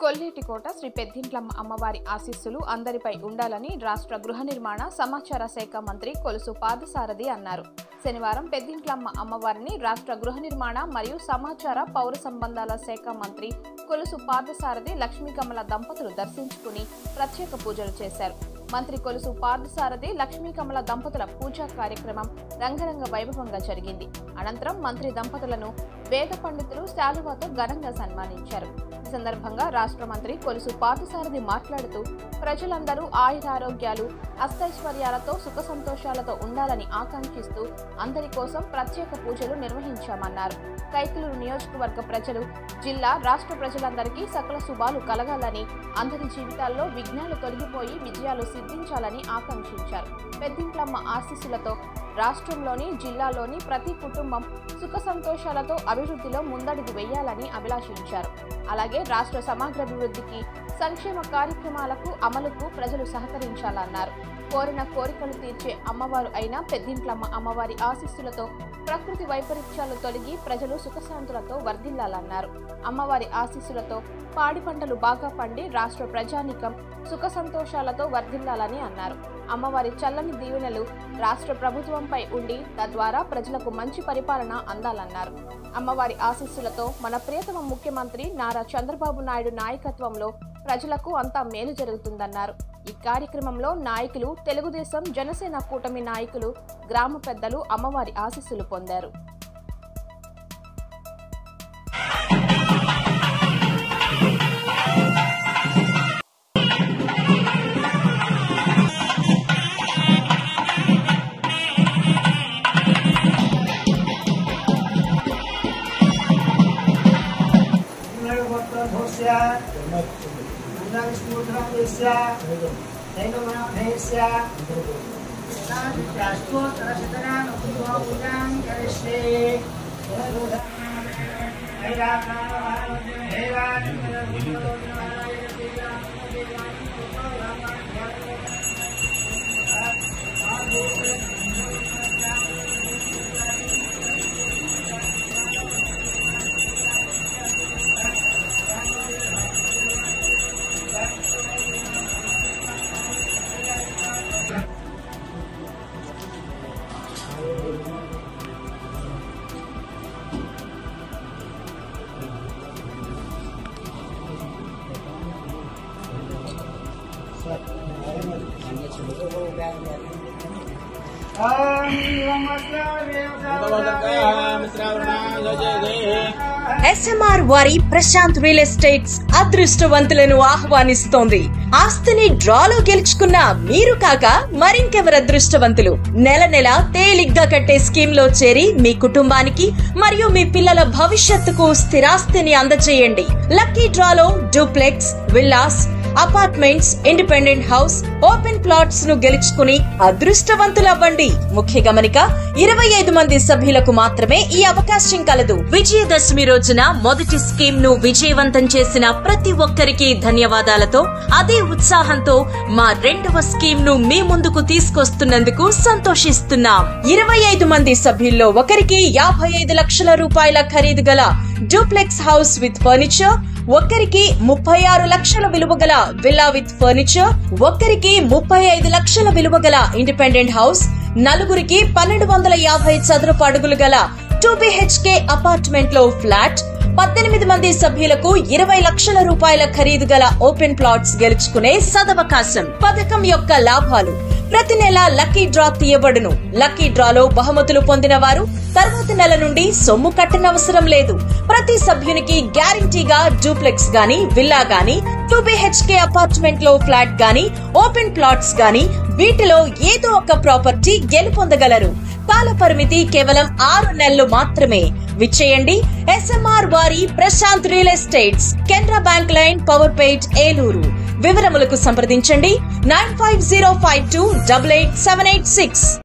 కొల్లేటికోట శ్రీ పెద్దింట్లమ్మ అమ్మవారి ఆశీస్సులు అందరిపై ఉండాలని రాష్ట్ర గృహ నిర్మాణ సమాచార శాఖ మంత్రి కొలుసు పార్థసారథి అన్నారు. శనివారం పెద్దింట్లమ్మ అమ్మవారిని రాష్ట్ర గృహ నిర్మాణ మరియు సమాచార పౌర సంబంధాల శాఖ మంత్రి కొలుసు పార్థసారథి లక్ష్మీకమల దంపతులు దర్శించుకుని ప్రత్యేక పూజలు చేశారు. మంత్రి కొలుసు పార్థసారథి లక్ష్మీకమల దంపతుల పూజా కార్యక్రమం రంగరంగ వైభవంగా జరిగింది. అనంతరం మంత్రి దంపతులను వేద పండితులు శాలువాతో ఘనంగా సన్మానించారు. ఈ సందర్భంగా రాష్ట్ర మంత్రి కొలుసు పార్థసారథి మాట్లాడుతూ ప్రజలందరూ ఆయురారోగ్యాలు అష్టైశ్వర్యాలతో సుఖ సంతోషాలతో ఉండాలని ఆకాంక్షిస్తూ అందరి కోసం ప్రత్యేక పూజలు నిర్వహించామన్నారు. కైకలూరు నియోజకవర్గ ప్రజలు, జిల్లా, రాష్ట్ర ప్రజలందరికీ సకల శుభాలు కలగాలని, అందరి జీవితాల్లో విఘ్నాలు తొలగిపోయి విజయాలు సిద్ధించాలని ఆకాంక్షించారు. పెద్దింట్లమ్మ ఆశీస్సులతో రాష్ట్రంలోని, జిల్లాలోని ప్రతి కుటుంబం సుఖ సంతోషాలతో అభివృద్ధిలో ముందడుగు వేయాలని అభిలాషించారు. అలాగే రాష్ట్ర సమగ్రాభివృద్ధికి, సంక్షేమ కార్యక్రమాలకు అమలుకు ప్రజలు సహకరించాలన్నారు. కోరిన కోరికలు తీర్చే అమ్మవారు అయిన పెద్దింట్లమ్మ అమ్మవారి ఆశీస్సులతో ప్రకృతి వైపరీత్యాలు తొలగి ప్రజలు సుఖశాంతులతో వర్ధిల్లాలన్నారు. అమ్మవారి ఆశీస్సులతో పాడి పంటలు బాగా పండి రాష్ట్ర ప్రజానీకం సుఖ సంతోషాలతో వర్ధిల్లాలని అన్నారు. అమ్మవారి చల్లని దీవెనలు రాష్ట్ర ప్రభుత్వంపై ఉండి తద్వారా ప్రజలకు మంచి పరిపాలన అందాలన్నారు. అమ్మవారి ఆశీస్సులతో మన ప్రియతమ ముఖ్యమంత్రి నారా చంద్రబాబు నాయుడు నాయకత్వంలో ప్రజలకు అంతా మేలు జరుగుతుందన్నారు. ఈ కార్యక్రమంలో నాయకులు, తెలుగుదేశం, జనసేన కూటమి నాయకులు, గ్రామ పెద్దలు అమ్మవారి ఆశీస్సులు పొందారు. SMR వారి ప్రశాంత్ రియల్ ఎస్టేట్స్ అదృష్టవంతులను ఆహ్వానిస్తోంది. ఆస్తిని డ్రాలో గెలుచుకున్న మీరు కాక మరింకెవరు అదృష్టవంతులు? నెల నెల తేలిగ్గా కట్టే స్కీమ్ లో చేరి మీ కుటుంబానికి మరియు మీ పిల్లల భవిష్యత్తుకు స్థిరాస్తిని అందజేయండి. లక్కీ డ్రాలో duplex, villas, apartments, independent house, open plots ను గెలుచుకుని అదృష్టవంతులవ్వండి. ముఖ్య గమనిక, 25 మంది సభ్యులకు మాత్రమే ఈ అవకాశం కలదు. విజయదశమి రోజున మొదటి స్కీమ్ ను విజయవంతం చేసిన ప్రతి ఒక్కరికి ధన్యవాదాలతో, అదే ఉత్సాహంతో మా రెండవ స్కీమ్ ను మీ ముందుకు తీసుకొస్తున్నందుకు సంతోషిస్తున్నాం. 25 మంది సభ్యుల్లో ఒకరికి 55 లక్షల రూపాయల ఖరీదు గల డూప్లెక్స్ హౌస్ విత్ ఫర్నిచర్, ఒక్కరికి 36 లక్షల విలువ గల విల్లా విత్ ఫర్నిచర్, ఒక్కరికి 35 లక్షల విలువ గల ఇండిపెండెంట్ హౌస్, నలుగురికి 1250 చదరపు అడుగులు గల 2 BHK అపార్ట్మెంట్ లో ఫ్లాట్, 18 మంది సభ్యులకు 20 లక్షల రూపాయల ఖరీదు గల ఓపెన్ ప్లాట్స్ గెలుచుకునే సదవకాశం. పథకం యొక్క లాభాలు: ప్రతి నెల లక్కీ డ్రా తీయబడును. లక్కీ డ్రాలో బహుమతులు పొందిన వారు తర్వాతి నెల నుండి సొమ్ము కట్టనవసరం లేదు. ప్రతి సభ్యునికి గ్యారంటీగా డూప్లెక్స్ గాని, విల్లా గాని, 2 BHK అపార్ట్మెంట్ లో ఫ్లాట్ గాని, ఓపెన్ ప్లాట్స్ గాని, వీటిలో ఏదో ఒక ప్రాపర్టీ గెలుపొందగలరు. కాల పరిమితి కేవలం 6 నెలలు మాత్రమే. విచ్చేయండి. SMR వారి Prashant real estates, Canara bank line, Powerpet, Eluru. వివరములకు సంప్రదించండి 9505288786.